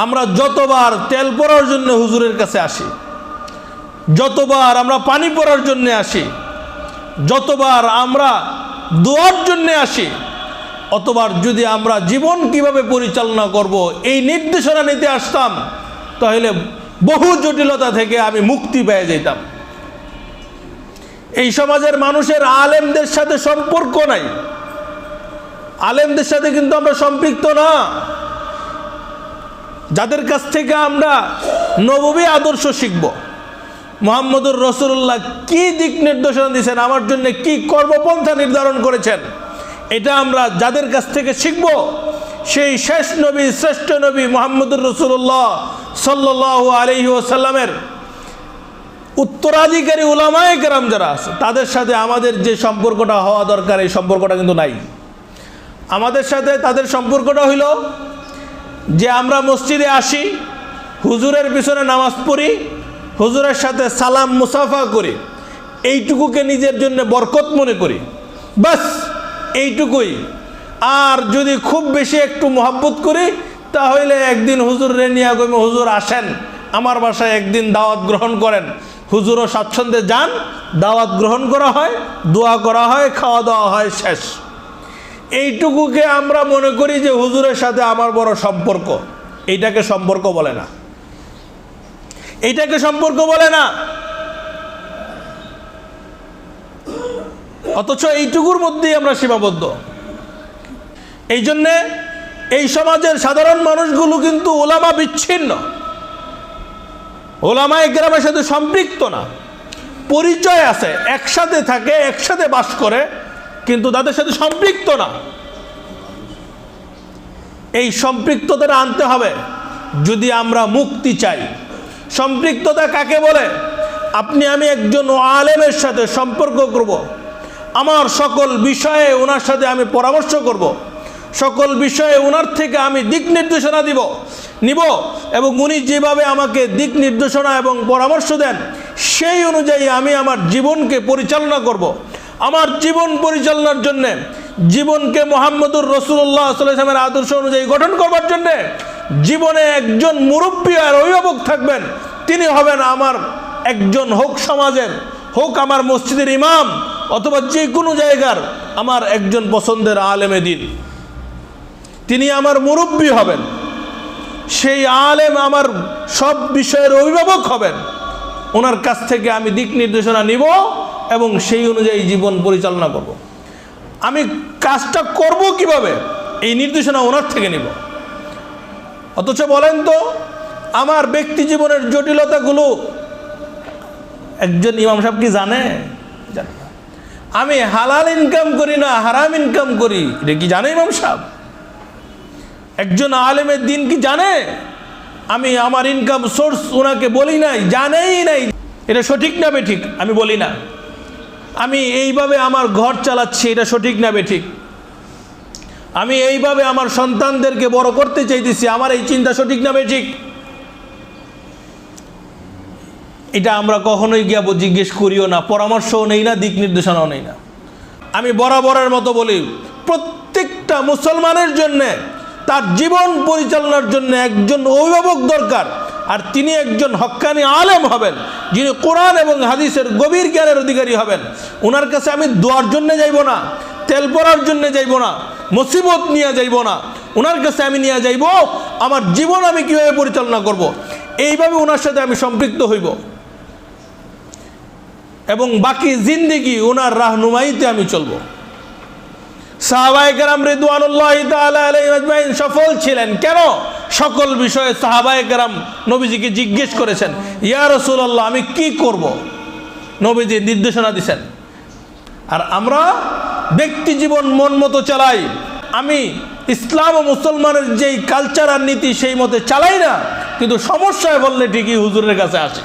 আমরা যতবার তেল পরার জন্য হুজুরের কাছে আসি, যতবার আমরা পানি পরার জন্য আসি, যতবার আমরা দোয়ার জন্য আসি, অতবার যদি আমরা জীবন কিভাবে পরিচালনা করব এই নির্দেশনা নিতে আসতাম, তাহলে বহু জটিলতা থেকে আমি মুক্তি পেয়ে যেতাম। এই সমাজের মানুষের আলেমদের সাথে সম্পর্ক নাই, আলেমদের সাথে কিন্তু আমরা সম্পৃক্ত না। যাদের কাছ থেকে আমরা নববী আদর্শ শিখব, মুহাম্মদুর রাসূলুল্লাহ কি দিক নির্দেশনা দিয়েছেন, আমার জন্য কি কর্মপন্থা নির্ধারণ করেছেন, এটা আমরা যাদের কাছ থেকে শিখব, সেই শেষ নবী শ্রেষ্ঠ নবী মুহাম্মদুর রাসূলুল্লাহ সাল্লাল্লাহু আলাইহি ওয়াসাল্লামের উত্তরাধিকারী উলামায়ে কেরাম যারা আছে, তাদের সাথে আমাদের যে সম্পর্কটা হওয়া দরকার, এই সম্পর্কটা কিন্তু নাই। আমাদের সাথে তাদের সম্পর্কটা হইল যে আমরা মসজিদে আসি, হুজুরের পিছনে নামাজ পড়ি, হুজুরের সাথে সালাম মুসাফা করি, এইটুকুকে নিজের জন্য বরকত মনে করি, বাস এইটুকুই। আর যদি খুব বেশি একটু মহব্বত করি, তাহলে একদিন হুজুর নিয়ে কইম, হুজুর আসেন আমার বাসায় একদিন দাওয়াত গ্রহণ করেন। হুজুরও স্বাচ্ছন্দ্যে যান, দাওয়াত গ্রহণ করা হয়, দোয়া করা হয়, খাওয়া দাওয়া হয়, শেষ। এইটুকুকে আমরা মনে করি যে হুজুরের সাথে আমার বড় সম্পর্ক। এইটাকে সম্পর্ক বলে না, এইটাকে সম্পর্ক বলে না। অথচ এইটুকুর মধ্যেই আমরা সীমাবদ্ধ। এই জন্যে এই সমাজের সাধারণ মানুষগুলো কিন্তু ওলামা বিচ্ছিন্ন, ওলামায়ে কেরামের সাথে সম্পৃক্ত না। পরিচয় আছে, একসাথে থাকে, একসাথে বাস করে, কিন্তু তাদের সাথে সম্পৃক্ত না। এই সম্পৃক্ততা আনতে হবে যদি আমরা মুক্তি চাই। সম্পৃক্ততা কাকে বলে? আপনি আমি একজন আলেমের সাথে সম্পর্ক করব, আমার সকল বিষয়ে ওনার সাথে আমি পরামর্শ করব, সকল বিষয়ে ওনার থেকে আমি দিক নির্দেশনা নিব, এবং উনি যেভাবে আমাকে দিক নির্দেশনা এবং পরামর্শ দেন, সেই অনুযায়ী আমি আমার জীবনকে পরিচালনা করব। আমার জীবন পরিচালনার জন্যে, জীবনকে মুহাম্মদুর রাসূলুল্লাহ সাল্লাল্লাহু আলাইহি ওয়াসাল্লামের আদর্শ অনুযায়ী গঠন করবার জন্যে জীবনে একজন মুরব্বী আর অভিভাবক থাকবেন। তিনি হবেন আমার একজন, হোক সমাজের, হোক আমার মসজিদের ইমাম, অথবা যে কোনো জায়গার আমার একজন পছন্দের আলেমে দ্বীন। তিনি আমার মুরব্বী হবেন, সেই আলেম আমার সব বিষয়ের অভিভাবক হবেন। ওনার কাছ থেকে আমি দিক নির্দেশনা নিব এবং সেই অনুযায়ী জীবন পরিচালনা করব। আমি কাজটা করব কিভাবে, এই নির্দেশনা ওনার থেকে নিব। অথচ বলেন তো, আমার ব্যক্তি জীবনের জটিলতাগুলো একজন ইমাম সাহেব কি জানে? জানে না। আমি হালাল ইনকাম করি না হারাম ইনকাম করি, এটা কি জানে ইমাম সাহেব? একজন আলেমের দিন কি জানে? আমি আমার ইনকাম সোর্স ওনাকে বলি নাই, জানেই নাই। এটা সঠিক না বেঠিক আমি বলি না। আমি এইভাবে আমার ঘর চালাচ্ছি, এটা সঠিক না বেঠিক। আমি এইভাবে আমার সন্তানদেরকে বড় করতে চাইতেছি, আমার এই চিন্তা সঠিক না বেঠিক, এটা আমরা কখনোই গিয়া জিজ্ঞেস করিও না, পরামর্শও নেই না, দিক নির্দেশনাও নেই না। আমি বরাবরের মতো বলি, প্রত্যেকটা মুসলমানের জন্যে তার জীবন পরিচালনার জন্য একজন অভিভাবক দরকার, আর তিনি একজন হক্কানি আলেম হবেন, যিনি কোরআন এবং হাদিসের গভীর জ্ঞানের অধিকারী হবেন। ওনার কাছে আমি দোয়ার জন্য যাইব না, তেল পরার জন্য যাইব না, মুসিবত নিয়ে যাইব না। ওনার কাছে আমি নিয়ে যাইব আমার জীবন আমি কীভাবে পরিচালনা করব। এইভাবে ওনার সাথে আমি সম্পৃক্ত হইব এবং বাকি জিন্দেগি ওনার রাহনুমাইতে আমি চলব। সাহাবায়ে কেরাম রিদওয়ানুল্লাহি তাআলা আলাইহিম আজমাইন সফল ছিলেন কেন? সকল বিষয়ে সাহাবায়ে কেরাম নবীজিকে জিজ্ঞেস করেছেন, ইয়া রাসূলুল্লাহ আমি কি করব? নবীজি নির্দেশনা দিয়েছেন। আর আমরা ব্যক্তি জীবন মন মতো চালাই। আমি ইসলাম ও মুসলমানের যেই কালচার আর নীতি সেই মতে চালাই না, কিন্তু সমস্যায় বললে ঠিকই হুজুরের কাছে আসি।